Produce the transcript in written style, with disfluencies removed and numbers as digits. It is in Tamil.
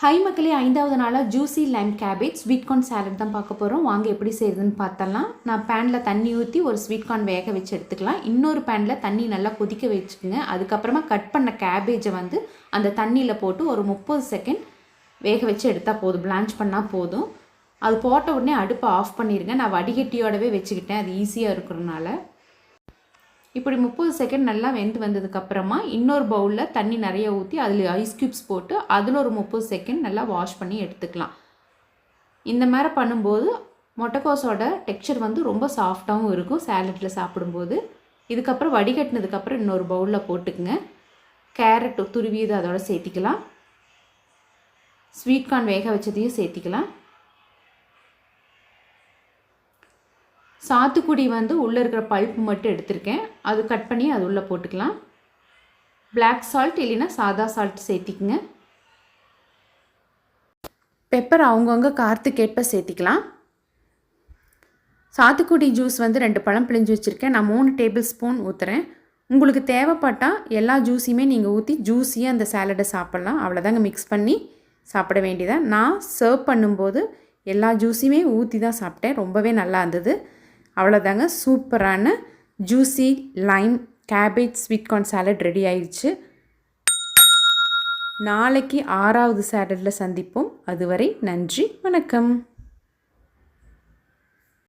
ஹை மக்களே, 5வது நாளாக juicy Lime cabbage sweet corn salad தான் பார்க்க போகிறோம். வாங்க எப்படி செய்யுதுன்னு பார்த்தலாம். நான் பேனில் தண்ணி ஊற்றி ஒரு ஸ்வீட் கார்ன் வேக வச்சு எடுத்துக்கலாம். இன்னொரு பேனில் தண்ணி நல்லா கொதிக்க வச்சுக்கோங்க. அதுக்கப்புறமா கட் பண்ண கேபேஜை வந்து அந்த தண்ணியில் போட்டு ஒரு 30 செகண்ட் வேக வச்சு எடுத்தால் போதும். பிளான்ச் பண்ணால் போதும். அது போட்ட உடனே அடுப்பை ஆஃப் பண்ணிடுங்க. நான் வடிகட்டியோடவே வச்சுக்கிட்டேன், அது ஈஸியாக இருக்கிறதுனால. இப்படி 30 செகண்ட் நல்லா வெந்து வந்ததுக்கப்புறமா இன்னொரு பவுலில் தண்ணி நிறைய ஊற்றி அதில் ஐஸ் க்யூப்ஸ் போட்டு அதில் ஒரு 30 செகண்ட் நல்லா வாஷ் பண்ணி எடுத்துக்கலாம். இந்த மாதிரி பண்ணும்போது முட்டைக்கோஸோட டெக்ஸ்சர் வந்து ரொம்ப சாஃப்டாகவும் இருக்கும் சாலட்டில் சாப்பிடும்போது. இதுக்கப்புறம் வடிகட்டினதுக்கப்புறம் இன்னொரு பவுலில் போட்டுக்குங்க. கேரட் துருவியது அதோட சேர்த்திக்கலாம். ஸ்வீட் கார்ன் வேக வச்சதையும் சேர்த்திக்கலாம். சாத்துக்குடி வந்து உள்ளே இருக்கிற பல்ப்பு மட்டும் எடுத்திருக்கேன், அது கட் பண்ணி அது உள்ளே போட்டுக்கலாம். பிளாக் சால்ட் இல்லைன்னா சாதா சால்ட் சேர்த்திக்குங்க. பெப்பர் அவங்கவுங்க காரத்துக்கேற்ப சேர்த்திக்கலாம். சாத்துக்குடி ஜூஸ் வந்து 2 பழம் பிழிஞ்சு வச்சுருக்கேன். நான் 3 டேபிள் ஸ்பூன் ஊற்றுறேன். உங்களுக்கு தேவைப்பட்டால் எல்லா ஜூஸையுமே நீங்கள் ஊற்றி ஜூஸியாக அந்த சாலடை சாப்பிட்லாம். அவ்வளோதாங்க, மிக்ஸ் பண்ணி சாப்பிட வேண்டியதான். நான் சர்வ் பண்ணும்போது எல்லா ஜூஸையுமே ஊற்றி தான் சாப்பிட்டேன். ரொம்பவே நல்லா இருந்தது. அவ்வளோதாங்க, சூப்பரான juicy Lime cabbage sweet corn salad ready ஆயிடுச்சு. நாளைக்கு 6வது சாலட்டில் சந்திப்போம். அதுவரை நன்றி, வணக்கம்.